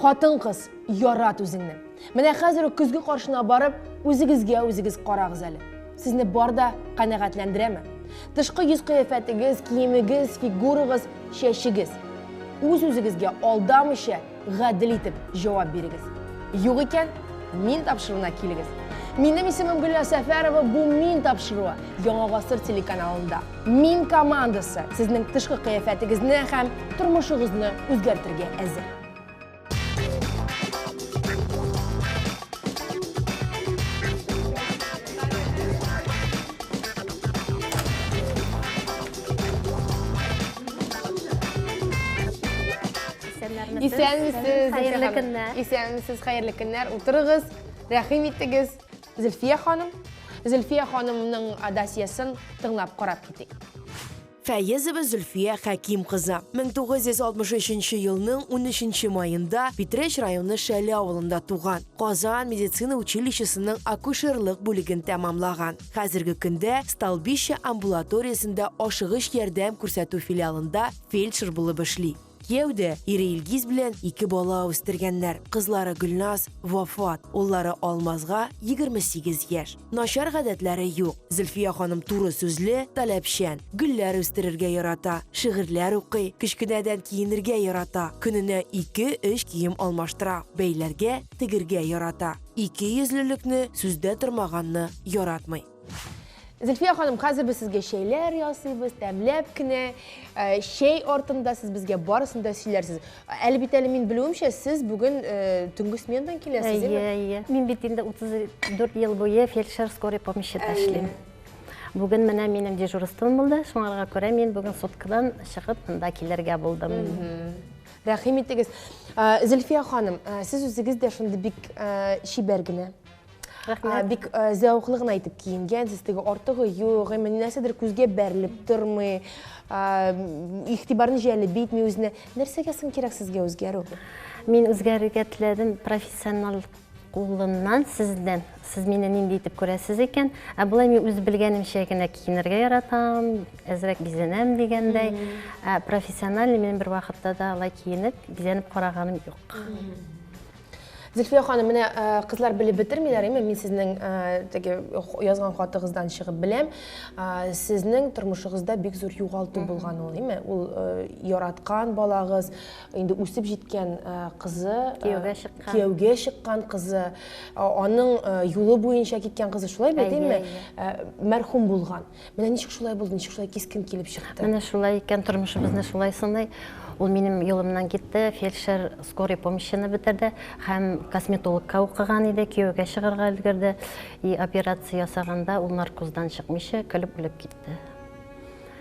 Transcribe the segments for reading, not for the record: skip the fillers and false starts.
Хатын кыз, ярат үзеңне. Менә хәзер көзге каршына барып, үзегезгә үзегез карагыз әле. Сезне бар да канәгатьләндерәме? Тышкы йөз кыяфәтегез, киемегез, фигурагыз, чәчегез. Үз-үзегезгә алдамыйча гадел итеп җавап бирегез. Юк икән, мин тапшыруына килегез. Минем исемем Гөлия Сәфәрова, бу мин тапшыруы Яңа гасыр телеканалында. Мин командасы сезнең тышкы кыяфәтегезне һәм тормышыгызны үзгәртергә әзер. Исәнмесез, хәерле көннәр. Утырыгыз, рәхим итегез. Зөлфия ханымның досьесын тыңлап карап китик. Фәйезова Зөлфия Хәким кызы 1963 елның 13 майында Питрәч районы Шәле авылында туган. Казан медицина училищесының акушерлык бүлеген тәмамлаган. Хәзерге көндә Столбище амбулаториясында ашыгыч ярдәм күрсәтү филиалында фельдшер булып эшли. Кияүдә ире Илгиз белән 2 бала үстергәннәр. Кызлары Гөлназ вафат, уллары Алмазга 28 яшь. Начар гадәтләре юк. Зөлфия ханым туры сүзле, таләпчән. Гөлләр үстерергә ярата, шигырьләр укый, кечкенәдән киенергә ярата. Көненә 2-3 кием алмаштыра, бәйләргә, тегергә ярата. 2 йөзлелекне сүздә тормаганны яратмый. Зөлфия ханым, хәзер без сезгә шәйләр ясыйбыз, тәмләп кенә, шәй артында сез безгә барысын да сөйләрсез. Әлбәттә, мин белүемчә, сез бүген төнге сменадан киләсез, Иә. Мин бит инде 34 ел буе фельдшер скорой помощи эшлим. Бүген менә минем дежурством булды. Шуңарга күрә мин бүген суткадан чыгып, монда килергә булдым. Рәхим итегез. Зөлфия ханым, сез үзегез дә шундый бик шибәр генә. Бик зәвыклы гына итеп киенгән, сездәге артыгы юк, нәрсәдер күзгә бәрелеп тормый, игътибарны җәлеп итми үзенә. Нәрсәгә соң кирәк сезгә үзгәрү? Мин үзгәрергә теләдем профессионал кулыннан сездән. Сез мине нинди итеп күрәсез икән, булай мин үз белгәнемчә генә киенергә яратам, әзрәк бизәнәм дигәндәй. Профессиональ мин бер вакытта да алай киенеп, бизәнеп караганым юк. Зөлфия ханым, менә кызлар белеп бетермиләр, мин сезнең язган хатыгыздан чыгып беләм, сезнең тормышыгызда бик зур югалту булган ул, ул яраткан балагыз, инде үсеп җиткән кызы, кияүгә чыккан кызы, аның юлы буенча киткән кызы, шулай бит, мәрхүм булган. Менә ничек шулай булды, ничек шулай кискен килеп чыкты? Менә шулай икән, тормышыбызны шулай сынай. Ул минем юлымнан китте, фельдшер скорой помощины бетерде, һәм косметологка укыган иде, кияүгә чыгарга өлгерде. И операция ясаганда ул наркоздан чыкмыйча көлеп үлеп китте.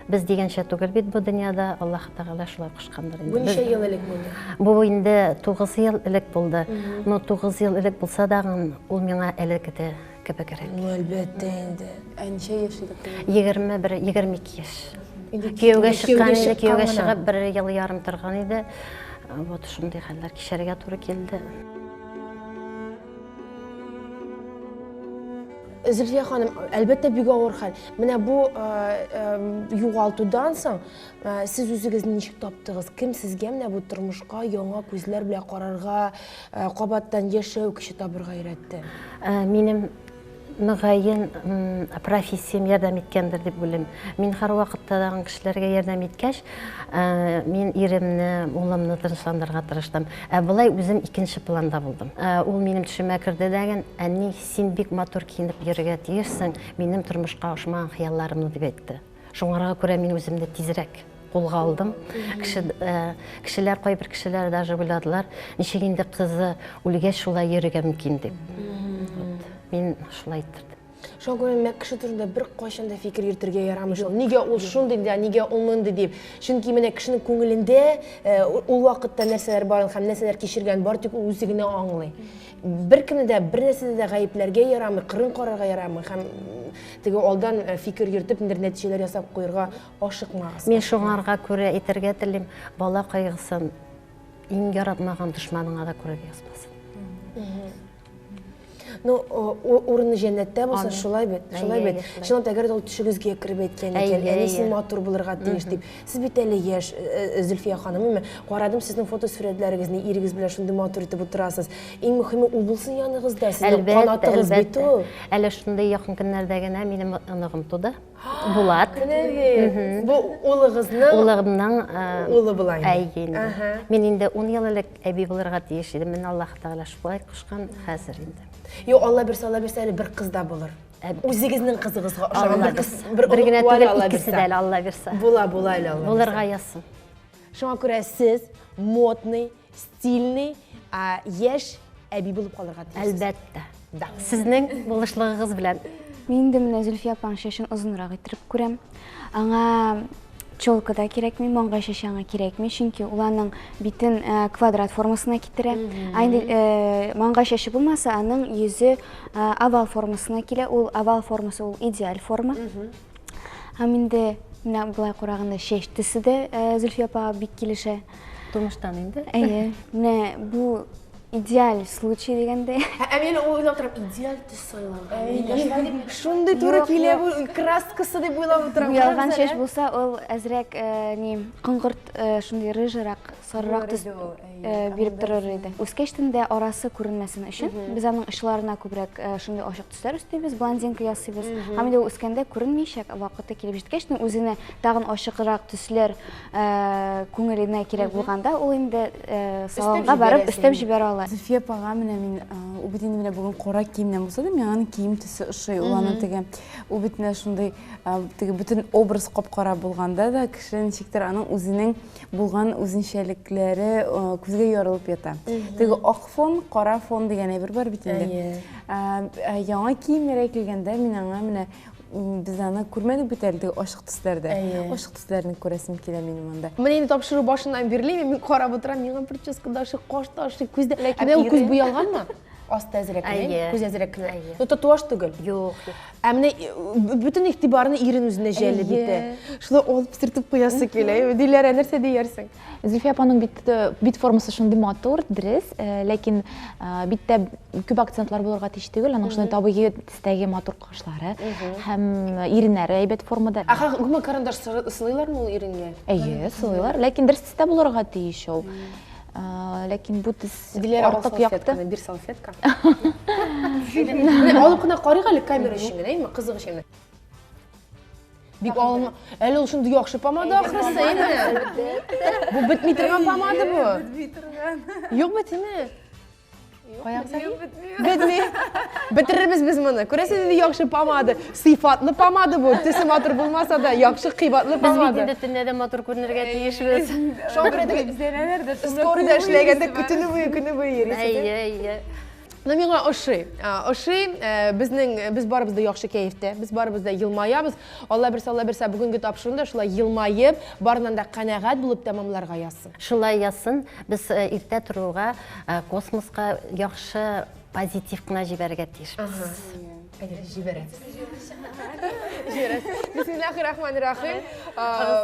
Без дигәнчә түгел бит бу дөньяда, Аллаһ Тәгалә шулай кушкандыр инде. Бу ничә ел элек булды? Бу инде 9 ел элек булды. Но 9 ел элек булса да, ул миңа әле кебегрәк. Әлбәттә инде. Ничә яшь идек? 21-22 яшь. Кияүгә чыккан иде, кияүгә чыгып 1 ел ярым торган иде. Вот шундый хәлләр кичәргә туры килде. Зөлфия ханым, әлбәттә бик авыр хәл. Менә бу югалтудан соң сез үзегезне ничек таптыгыз? Кем сезгә менә бу тормышка яңа күзләр белән карарга, кабаттан яшәү, кеше табырга өйрәтте? Минем мөгаен профессиям ярдәм иткәндер дип уйлыйм. Мин һәр вакытта да кешеләргә ярдәм иткәч, мин иремне, улымны тынычландырырга тырыштым. Булай үзем икенче планда булдым. Ул минем төшемә керде дигән, "Әни, син бик матур киенеп йөрергә тиешсең, минем тормышка ошмаган хыялларымны" дип әйтте. Шуңарга күрә мин үземне тизрәк кулга алдым. Кешеләр, кайбер кешеләр даже уйладылар, ничек инде кызы үлгәч шулай йөрергә мөмкин дип. Мин шулай иттердем. Шуңа күрә мәк кеше турында бер кайчан да фикер йөртергә ярамый шул. Нигә ул шундый, нигә ул мондый дип. Чөнки менә кешенең күңелендә ул вакытта нәрсәләр барын һәм нәрсәләр кичергән бар, тик ул үзе генә аңлый. Беркемне дә бер нәрсәдә дә гаепләргә ярамый, кырын карарга ярамый һәм теге алдан фикер йөртеп, нәтиҗәләр ясап куярга ашыкмагыз. Мин шуңарга күрә әйтергә телим, бала кайгысын иң яратмаган дошманыңа да күрә язмасын. Ну, орны жәннәттә булса, Амин. шулай бит. Шулай Әйе, бит. шулай. Шулай әгәр ул төшегезгә кереп әйткән икән, Әйе, әни син әйе. матур булырга тиеш дип. Сез бит әле яшь, Зөлфия ханым, карадым сезнең фотосурәтләрегезне, ирегез белән шундый матур итеп утырасыз. Иң мөһиме ул булсын яныгызда, сезнең канатыгыз бит ул. Әле шундый якын көннәрдә генә минем оныгым туды. Булат. Менә бу улыгызның Улыгымның улы була инде. әйе инде. Аха. Мин инде 10 ел элек әби булырга тиеш идем. Мен Аллаһ Тәгалә шулай кушкан хәзер инде. Юк, Алла бирсә әле бер кыз да булыр. Үзегезнең кызыгызга ошаган Алла бер кыз, бирсә. бер Бер генә улы түгел, Алла икесе бирсә. дә әле Алла бирсә. Була әле Алла. Булырга язсын. Шуңа күрә сез модный, стильный, яшь әби булып калырга тиеш. Әлбәттә. Да. Сезнең булышлыгыгыз белән Мен де менә Зөлфия апаның шашын озынрак иттереп күрәм. Аңа челка да кирәкми, маңгай шашы аңа кирәкми, чөнки ул аның битен квадрат формасына китерә. Aynı маңгай шашы булмаса, аның йөзе овал формасына килә. Ул овал формасы, ул идеаль форма. Һәм инде менә булай караганда шәштесе дә Зөлфия апага бик килешә. тумыштан инде. Әйе, менә бу идеаль случай дигәндә. Мен уйлап торам, идеаль төс сайлаган. Шундый туры килә бу краскасы дип уйлап торам. Ялган шеш булса, ул әзрәк кыңгырт, шундый рыжырак, сарырак төс биреп торыр иде. Үскәчтән дә арасы күренмәсен өчен без аның очларына күбрәк шундый ачык төсләр өстибез, блондинка ясыйбыз. Һәм инде үскәндә күренмичәк, вакыты килеп җиткәч, үзенә тагын ачыграк төсләр күңеленә кирәк булганда, ул инде салонга барып өстәп җибәрә ала. Зөлфия апага менә мин ул бит инде менә бүген кара киемнән булса да, миңа аның кием төсе ошый. Ул аның теге ул бит менә шундый теге бөтен образ капкара булганда да кеше ничектер аның үзенең булган үзенчәлекләре күзгә ярылып ята. Теге ак фон, кара фон дигән әйбер бар бит инде. Яңа киемнәр килгәндә мин аңа менә biz аны күрмәдек бит әле ачык төсләрдә. Ачык төсләрне күрәсем килә минем анда. Менә инде тапшыру башыннан бирле, мен карап утырам, миңа прическада шы каш ташы, күздә. Менә ул күз буялганмы? Асты әзрәк кенә, күз әзрәк кенә. Ну татуаж түгел. Юк. Менә бөтен игътибарны ирен үзенә җәлеп итә. Шулай алып сыртып куясы килә. Диләрә нәрсә диярсең? Зөлфия апаның бит формасы шундый матур, дөрес, ләкин биттә күп акцентлар булырга тиеш түгел, аның шундый табигый төстәге матур кашлары һәм иреннәре әйбәт формада. Аха, гүмә карандаш сылыйлармы ул иренгә? Әйе, сылыйлар, ләкин дөрес төстә булырга тиеш ул. Ләкин бу төс артык якты. Бир салфетка. Алып кына карыйк әле камера өчен генә, әйме, кызык өчен. Бик алма. Әле ул шундый яхшы помада ахрысы, әйме? Бу битми торган помада бу. Битми торган. Юк битме? Битми. Битерербез без моны. Күрәсез инде яхшы помада, сыйфатлы помада бу. Төсе матур булмаса да, яхшы кыйбатлы помада. Без төнлә дә матур күренергә тиешбез. Шоңгырда зәрәләрдә скорыда эшләгәндә көтүне буе йөрисез. Әйе. Ну миңа ошый, без барыбыз да яхшы кәефтә, без барыбыз да елмаябыз. Алла бирсә бүгенге тапшырында шулай елмаеп, барынан да канәгать булып тәмамларга язсын. Шулай язсын. Без иртә торуга космоска яхшы позитив кына җибәрергә тиешбез. Җибәрәбез. Бисмиллаһир-рахманир-рахим.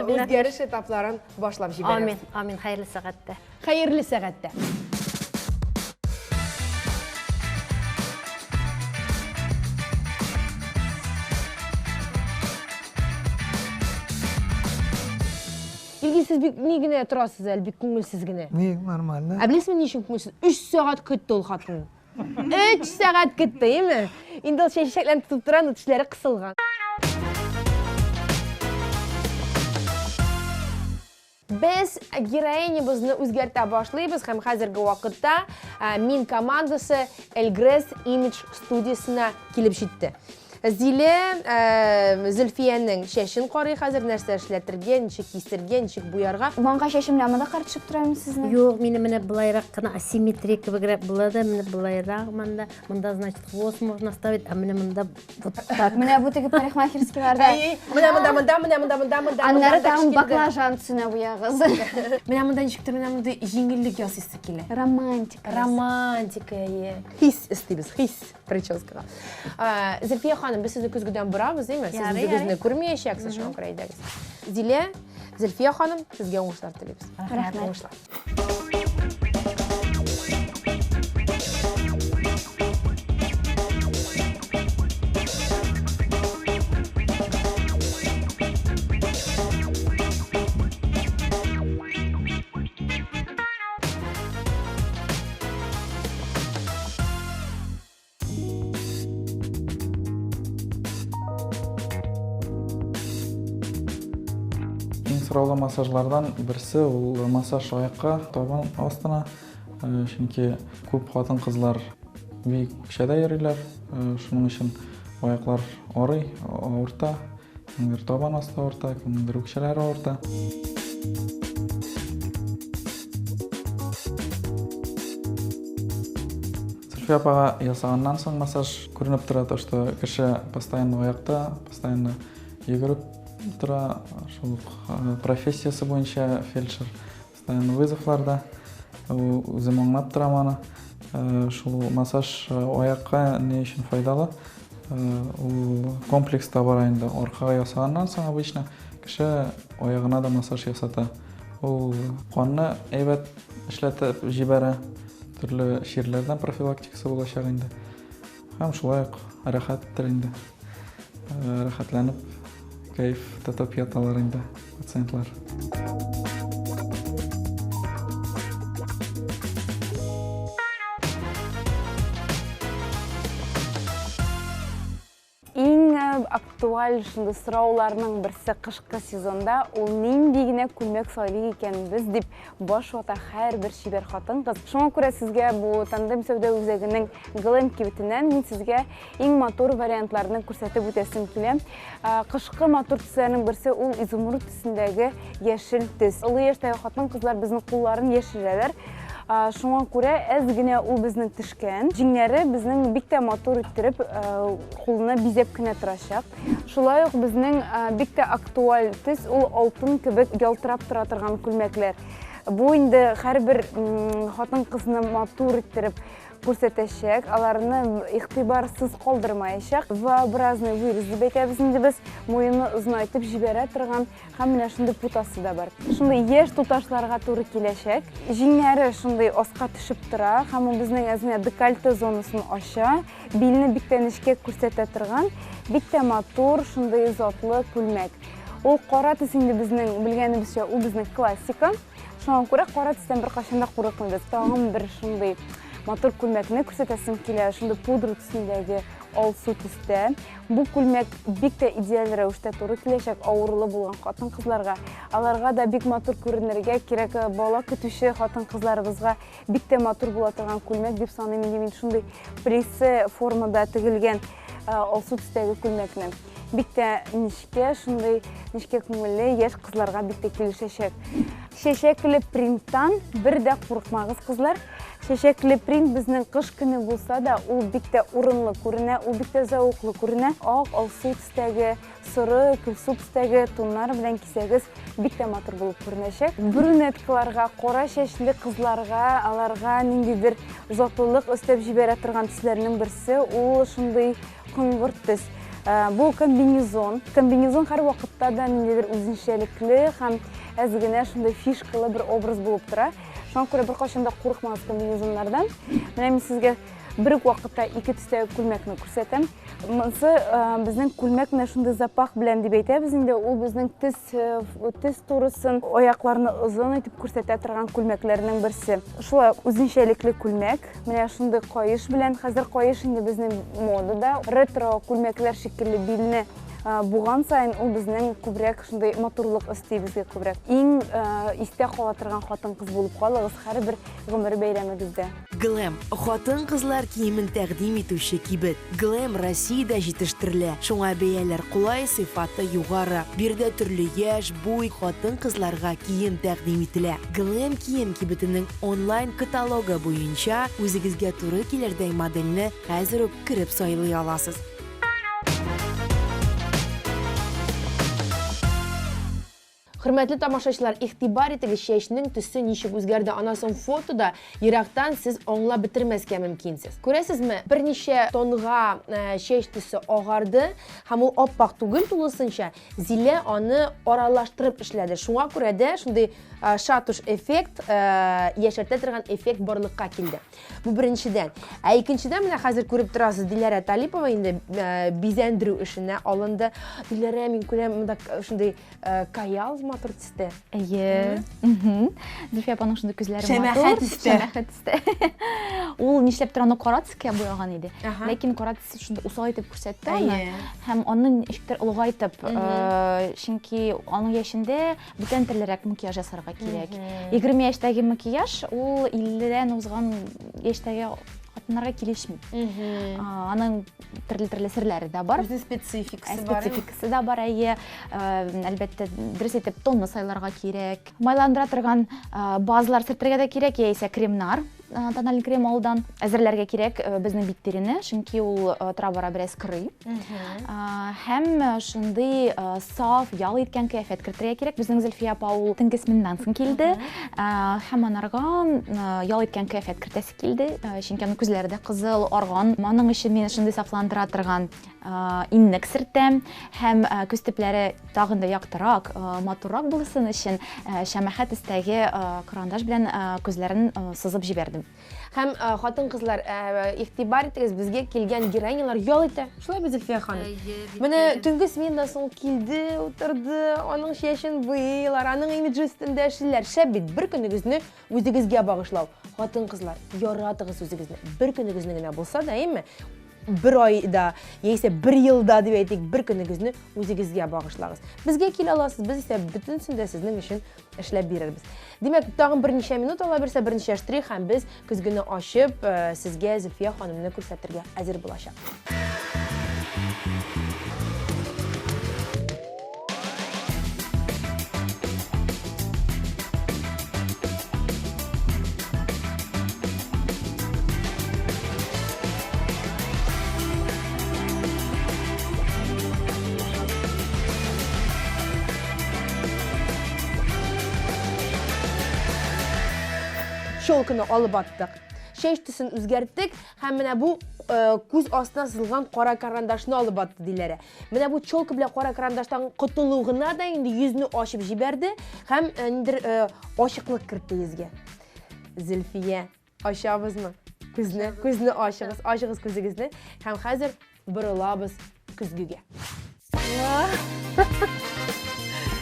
Үзгәреш этапларын башлап җибәрәбез. Амин. Хәерле сәгатьтә. Хәерле сәгатьтә. Илгиз, сез бик ни генә торасыз әле, бик күңелсез генә. Не, нормально. Білесің не үшін күңелсіз? 3 сағат күтті ол қатын. 3 сағат күтті, еме? Енді ол шешеклерін тұтып тұран, үтішлері қысылған. Біз героинябызны үзгәртә башлыйбыз һәм хәзерге вакытта мин командасы Эльгресс Image студиясына килеп җитте. Зиле Зөлфиянең шәшен карый хәзер, нәрсә эшләтергән, ничек кистергән, ничек буярга. Маңгай шашым белән монда картышып торам сезне. Юк, мине менә булайрак кына асимметрик кебегрәк була да, менә булайрак монда, значит, хвост можно ставить, а менә монда вот так. Менә бу теге парикмахерскийларда. Монда. Аннары тагын баклажан төсенә буягыз. Менә монда ничектер, менә монда җиңеллек ясыйсы килә. Романтика. Хис истибез, хис прическага. Зөлфия ханым, без сезне күзгедән бурабыз, әйме? Сез үзегезне күрмәячәксез шуңа күрә әйдәгез. Зилә, Зөлфия ханым, сезгә уңышлар телибез. Рәхмәт. сұраулы массажлардан бірісі ол массаж аяққа, табан астына. Çünkü көп хатын қызлар бейік кішеді ерілер. Шының үшін аяқлар орый, ауырта, кімдер табан асты ауырта, кімдер өкшелері ауырта. Зульфия апаға ясағаннан соң массаж көрініп тұрады, что кіші постоянно аяқта, постоянно егіріп тұра, шул профессиясы бойынша фельдшер, постоянно вызовларда, өзім оңнап тұра маны. Шул массаж аяққа не үшін файдалы? Ол комплекста бар айында. Орқаға ясағаннан соң обычно кіші аяғына да массаж ясата. Ол қанны әйбәт ішлетіп жибәрі, түрлі шерлерден профилактикасы болашақ енді. Хам шулай рахаттыр енді. Рахатланып, кайф татып яталар енді пациентлар. Актуаль шынды сұрауларының бірсі қышқы сезонда ол нендегіне көмек сайлы екен біз деп баш ота әр бір шебер қатын қыз. Шоңа көре сізге бұл тандем сәуді өзегінің ғылым кебетінен мен сізге ең мотор вариантларының көрсетіп өтесім келем. Қышқы мотор түстерінің бірсі ол изумруд түсіндегі ешіл түс. Ұлы ештегі қатын қызлар біздің қолларын ешілелер. Шуңа күрә әзгенә ул безнең тишкән, җиңнәре безнең бик тә матур иттереп кулына бизәп кенә торачак. Шулай ук безнең бик тә актуаль төс ул алтын кебек ялтырап тора торган күлмәкләр. Бу инде һәрбер хатын кызны матур иттереп күрсәтәчәк, аларны игътибарсыз калдырмаячак. Вообразный вырез дип әйтәбез инде без, муены озынайтып җибәрә торган һәм менә шундый путасы да бар. Шундый яшь туташларга туры киләчәк. Җиңнәре шундый аска төшеп тора һәм безнең әзенә декольте зонасын ача, билне бик тә нечкә күрсәтә торган, бик тә матур шундый затлы күлмәк. Ул кара төс инде безнең белгәнебезчә, ул безнең классика. Шуңа күрә кара төстән беркайчан да курыкмыйбыз. Тагын бер шундый матур күлмәкне күрсәтәсем килә, шундый пудра төсендәге алсу төстә. Бу күлмәк бик тә идеаль рәвештә туры киләчәк авырлы булган хатын кызларга. Аларга да бик матур күренергә кирәк, бала көтүче хатын кызларыбызга бик тә матур була торган күлмәк дип саныйм инде. Шундый прессе формада тегелгән алсу төстәге күлмәкне. Бик тә нечкә, шундый нечкә күңелле яшь кызларга бик тә килешәчәк. Шәшәкле принттан бер дә курыкмагыз кызлар. Шәшәкле принт безнең кыш көне булса да, ул бик тә урынлы күренә, ул бик тә зәвыклы күренә. Ак, алсу төстәге, соры, күлсу төстәге тоннар белән кисәгез бик тә матур булып күренәчәк. Брюнеткаларга, кара чәчле кызларга, аларга ниндидер затлылык өстәп җибәрә торган төсләрнең берсе, ул шундый коңгырт төс. Бу комбинезон. Комбинезон һәр вакытта да ниндидер үзенчәлекле һәм әзгенә шундый фишкалы бер образ булып тора. Шуңа күрә беркайчан да курыкмагыз комбинезоннардан. Менә мин сезгә бер үк вакытта ике төстәге күлмәкне күрсәтәм. Монысы безнең күлмәк менә шундый запах белән дип әйтәбез инде. Ул безнең төс турысын, аякларны озын итеп күрсәтә торган күлмәкләрнең берсе. Шулай үзенчәлекле күлмәк. Менә шундый каеш белән, хәзер каеш инде безнең модада ретро күлмәкләр шикелле билне буган сайын ул безнең күбрәк шундый матурлык өсти безгә күбрәк. Иң истә кала торган хатын кыз булып калыгыз һәрбер гомер бәйрәмегездә. Glam хатын кызлар киемен тәкъдим итүче кибет. Glam Россиядә җитештерелә. Шуңа бәяләр кулай, сыйфаты югары. Бирдә төрле яшь, буй хатын кызларга кием тәкъдим ителә. Glam кием кибетенең онлайн каталогы буенча үзегезгә туры килердәй модельне хәзер үк кирип сайлый аласыз. Хөрмәтле тамашачылар, игътибар итегез, чәчнең төсе ничек үзгәрде, анасын фотода ерактан сез аңлап бетермәскә мөмкинсез. Күрәсезме, берничә тонга чәч төсе агарды һәм ул аппак түгел тулысынча, Зилә аны аралаштырып эшләде. Шуңа күрә дә шундый шатуш эффект, яшәртә торган эффект барлыкка килде. Бу беренчедән. Икенчедән менә хәзер күреп торасыз, Диләрә Талипова инде бизәндерү эшенә алынды. Диләрә, мин күрәм, монда шундый каялзма матур түсті. Әйе. Зөлфия апаның шундай күзләре Шәмәхәт төстә. Шәмәхәт төстә. Ул нишләп тора аны кара төскә буяган иде. Аха. Ләкин кара төс шундай усал итеп күрсәтте Әйе. аны. Һәм аны ничектер олыгайтып, чөнки аның яшендә бүтән төрлерәк макияж ясарга кирәк. 20 яшьтәге макияж ул 50-дән узган яшьтәге хатыннарга килешми. Аның төрле серләре дә бар. Үзінің спецификасы бар. Спецификасы да бар, әйе. Әлбәттә, дөрес итеп тонны сайларга кирәк. Майландыра торган базалар сөртергә дә кирәк, яисә кремнар, тональный крем алдан әзерләргә кирәк безнең биттерене, чөнки ул тора-бара бераз кырый. Һәм шундый саф, ял иткән кыяфәт кертергә кирәк. Безнең Зөлфия апа ул теңкесменнән соң килде. Һәм анарга ял иткән кыяфәт кертәсе килде, чөнки аның күзләре дә кызыл, арган. Аның өчен мин шундый сафландыра торган иннек сөртәм. Һәм күз төпләре тагын да яктырак, матуррак булсын өчен шәмәхәт өстәге карандаш белән күзләрен сызып җибәрдем. Һәм хатын кызлар, игътибар итегез, безгә килгән героинялар ял итә. Шулай бит Зөлфия ханым. Менә төнге сменадан соң килде, утырды, аның чәчен буйлар, аның имиджы өстендә эшләр. Шәп бит, бер көнегезне үзегезгә багышлау. Хатын кызлар, яратыгыз үзегезне. Бер көнегезне генә булса да, әйме? Bir ayda, яисә bir елда дип әйтик, бер көнегезне үзегезгә багышлагыз. Безгә килә аласыз, без исә бөтенсендә сезнең өчен эшләп бирербез. Димәк, тагын берничә минут ала бирсә, берничә штрих һәм без көзгене ачып, сезгә Зөлфия ханымны күрсәтергә әзер булачак. Şolkını alıp attık. Şeş tüsün üzgerttik. Hem менә bu күз астына сызылган кара карандашны алып атты диләре. Менә бу чолка белән кара карандаштан котылугына да инде йөзне ачып җибәрде һәм индер ачыклык кертте йөзгә. Зөлфия, ачабызмы? Күзне ачыгыз, ачыгыз күзегезне һәм хәзер борылабыз көзгегә.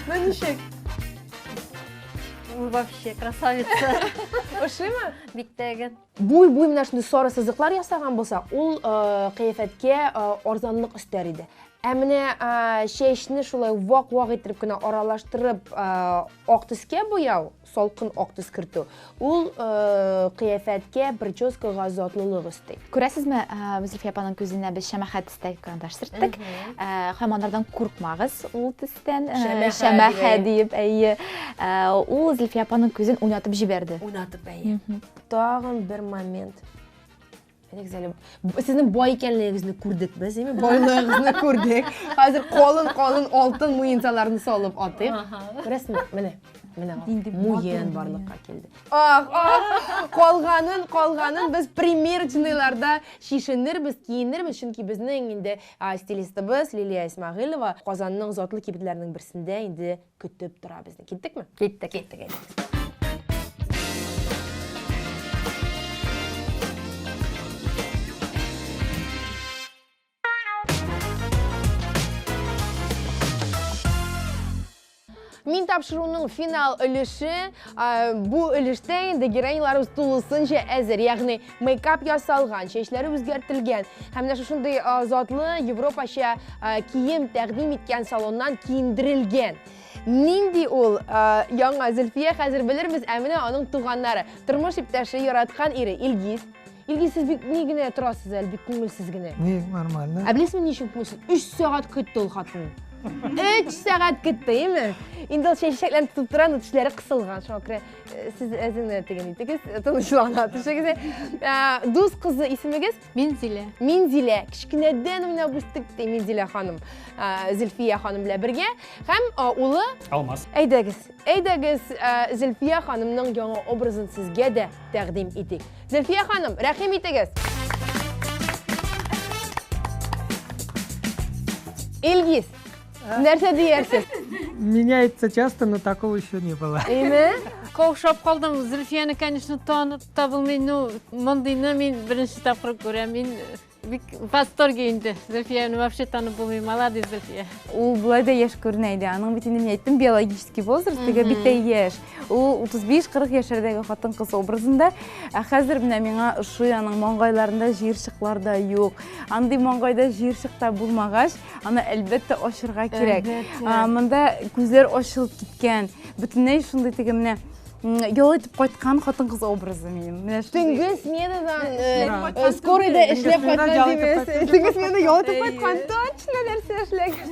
Ничек? Вообще красавица. Ошыймы? Биктәген. Буй менә шундый сары сызыклар ясаган булса, ул кыяфәткә арзанлык өстәр иде. Ә менә чәчне шулай вак-вак итеп кенә аралаштырып ак төскә буяу, салкын ак төс кертү, ул кыяфәткә прическага затлылык өсти. Күрәсезме, Зөлфия апаның күзенә без шәмәхәт төстәге карандаш сөрттек. Һәм анардан куркмагыз, ул төстән шәмәхәт дип, әйе. Ул Зөлфия апаның күзен уйнатып җибәрде. Уйнатып, әйе. Тагын бер момент. Сезнең бай икәнлегегезне күрдек без, әйме? Байлыгыгызны күрдек. Хәзер калын алтын муенсаларны салып атыйк. Күрәсезме? Менә муен барлыкка килде. Калганын без примерчныйларда шишенербез, киенербез, чөнки безнең инде стилистыбыз Лилия Исмагыйлова Казанның затлы кибетләренең берсендә инде көтеп тора безне. Киттекме? Киттек. Мин тапшыруның финал өлеше, бу өлештә инде героиняларыбыз тулысынча әзер, ягъни мейкап ясалган, чәчләре үзгәртелгән. Һәм менә шундый затлы европача кием тәкъдим иткән салоннан киендерелгән. Нинди ул яңа Зөлфия хәзер белербез, ә менә аның туганнары. Тормыш иптәше яраткан ире Илгиз. Илгиз, сез бик ни генә торасыз әле, бик күңелсез генә. Ни, нормально. Ә белесезме ничек күңелсез? 3 сәгать көтте ул хатын. 3 сәгать көтте, әйме? Инде ул чәчәкләрен тутып тора, тешләре кысылган. Шуңа күрә сез әзеңне тегән итегез, тынычлана. Төшегез. Дус кызы исемегез? Минзилә. Кичкенәдән менә бүстекте Минзилә ханым. Зөлфия ханым белән бергә. Һәм улы Алмаз. Әйдәгез, Зөлфия ханымның яңа образын сезгә дә тәкъдим итик. Зөлфия ханым, рәхим итегез. Илгиз, нәрсә диярсез? Меняется часто, но такого еще не было. Әйме? Ковшап калдым. Зөлфияны, конечно, танып табылмый, но мондыйны мин беренче тапкыр күрәм. Мин в восторге инде. Зульфия, ну вообще танып болмай, молодец Зульфия. Ул булай да яш көрінейді. Аның бит инде мен айттым, биологический возраст, теге битте яш. Ул 35-40 яшәрдәге хатын кыз образында. Хәзер менә миңа ошый аның маңгайларында җыерчыклар да юк. Андый маңгайда җыерчык та булмагач, аны әлбәттә ачырга кирәк. Монда күзләр ачылып киткән. Бөтенләй шундый теге менә ял итеп кайткан хатын кыз образы минем. Түнгі сменадан скорыйда эшләп кайткан димәс. Түнгі сменада ял итеп кайткан, точно нәрсә эшләгән.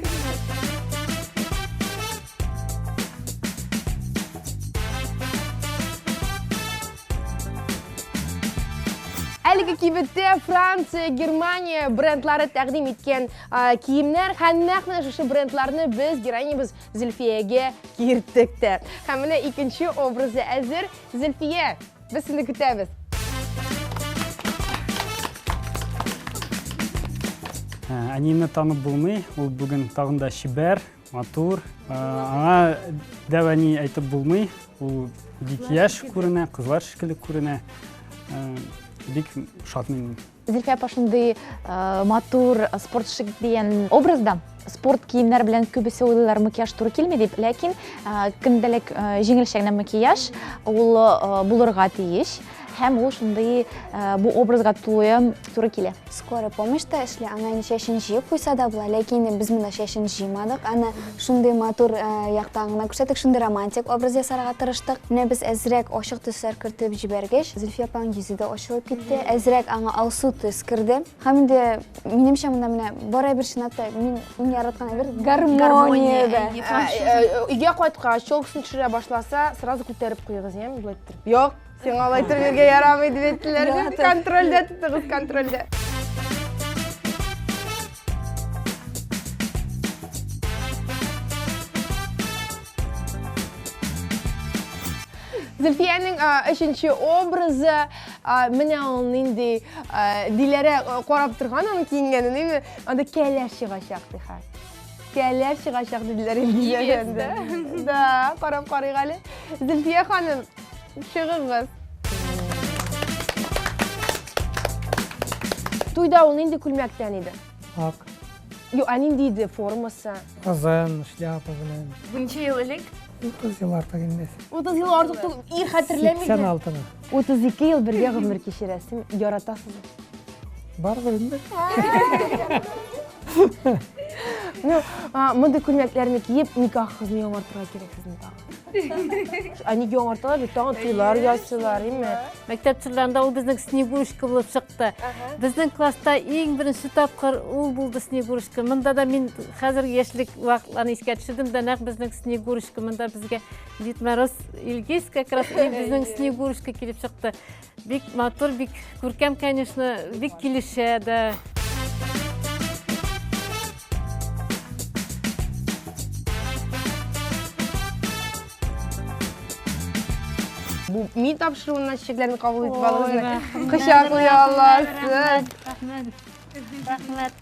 Әлеге кибетте Франция, Германия брендлары тәкъдим иткән киемнәр һәм нәкъ шушы брендларны без героинябыз Зөлфиягә кирттек тә. Һәм менә икенче образы әзер. Зөлфия, без сине көтәбез. Әниемне танып булмый, ул бүген тагында шибәр, матур. Аңа дәв әни әйтеп булмый, ул бик яшь күренә, кызлар шикелле күренә. Бик шатмын. Зульфия пашындай матур спортшык деген образда спорт киемнәр белән күбесе уйлар макияж туры килми дип, ләкин көндәлек җиңелчәгенә макияж ул булырга тиеш. Һәм ул шундай бу образга туры килә. Скорая помощьта эшле, аңа инде шәшен җыеп куйса да була, ләкин без монда шәшен җыймадык. Аны шундый матур яктагына күрсәтик, шундый романтик образ ясарга тырыштык. Менә без әзрәк ачык төсләр кертеп җибәргәч, Зульфия апаның йөзе дә ачылып китте. Әзрәк аңа алсу төс керде. Һәм инде минемчә монда менә бара бер чынлапта мин яраткан бер гармония да. Өйгә кайткач, чолкысын төшерә башласа, сразу күтәреп куйыгыз, яме, булай итеп. Юк, син алай итәргә ярамый дип әйттеләр. Контрольдә тотыгыз, контрольдә. Зульфияның үшінші образы менә ул инде Диләрә карап торган аның киенгәнен, анда кәләш чыгачак диха. Кәләш чыгачак диделәр инде. Да, карап карыйк әле. Зульфия ханым, чыгыгыз. Туйда ул инде күлмәктән иде. Ак. Юк, анин диде формасы. Кызын, шляпа белән. Buncha ел элек? 30 ел артык инде. 30 ел артык ир хәтерләмиде. 86-ны. 32 ел бергә гомер кичерәсең, яратасыз. Барбыр инде. Ну, монда күлмәкләрне киеп, никахыгызны яңартырга кирәк сезнең тагын. Они яңарталар, тагын туйлар ясыйлар, име? Мәктәп чырларында ул безнең Снегурочка булып чыкты. Безнең класста иң беренче тапкыр ул булды Снегурочка. Монда да мин хәзерге яшьлек вакытларны искә төшердем дә, нәкъ безнең Снегурочка. Монда безгә Дед Мороз Илгиз как раз безнең Снегурочка килеп чыкты. Бик матур, бик күркәм, конечно, бик килешә дә. Бу мин тапшыруына чикләрне кабул итеп алыгызны. Кычаклый аласыз. Рахмәт.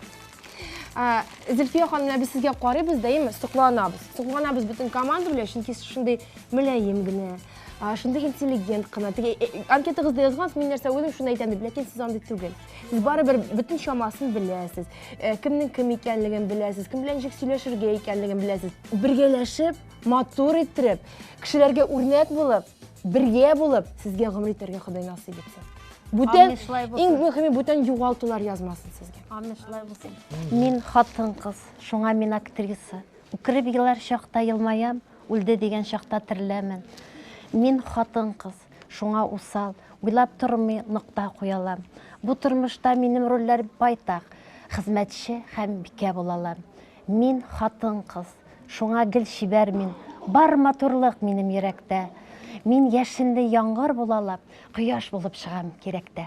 Зульфия ханым, без сезгә карыйбыз да, име? Сокланабыз. Сокланабыз бөтен команда белән, чөнки шундый мөлаем генә, шундый интеллигент кына. Теге анкетагызда язгансыз, мин нәрсә уйлыйм, шуны әйтәм дип, ләкин сез андый түгел. Сез барыбер бөтен чамасын беләсез. Кемнең кем икәнлеген беләсез, кем белән ничек сөйләшергә икәнлеген беләсез. Бергәләшеп, матур иттереп, кешеләргә үрнәк булып, бергә булып, сезгә гомер итәргә Ходай насыйп итсен. Бүтән, иң мөһиме, бүтән югалтулар язмасын сезгә. Аңлашлай булсын. Мин хатын кыз, шуңа мин актриса. Үкереп елар чакта елмаям, үлде дигән чакта терләмен. Мин хатын кыз, шуңа усал, уйлап тормый нокта куялам. Бу тормышта минем рольләр байтак, хезмәтче һәм бикә булалам. Мин хатын кыз, шуңа гел шибәр мин, бар матурлык минем йөрәктә. Мин яшенле яңгыр булалам, кояш булып чыгам кирәктә.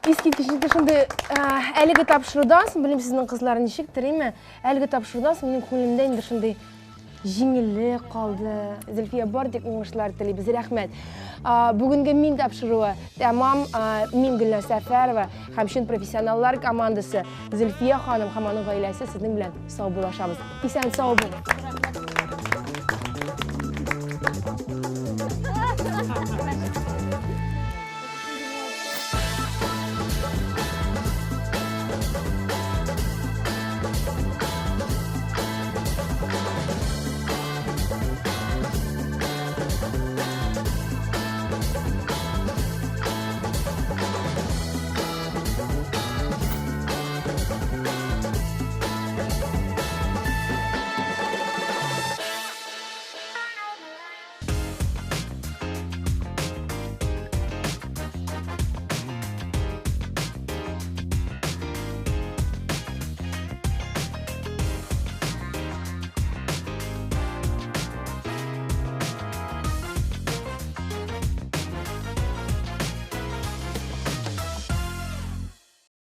Искиткечте шундай әлеге тапшырудан соң, белмим сезнең кызлар ничектер, име? Әлеге тапшырудан соң минем күңелемдә инде шундай җиңеллек калды. Зульфия, бардык уңышлар телибез. Рәхмәт. Бүгенге мин тапшыруы тәмам. Мин Гөлнар Сәфәрова һәм шин профессионаллар командасы Зульфия ханым һәм аның гаиләсе сезнең белән сау булашабыз. Исән сау булыгыз.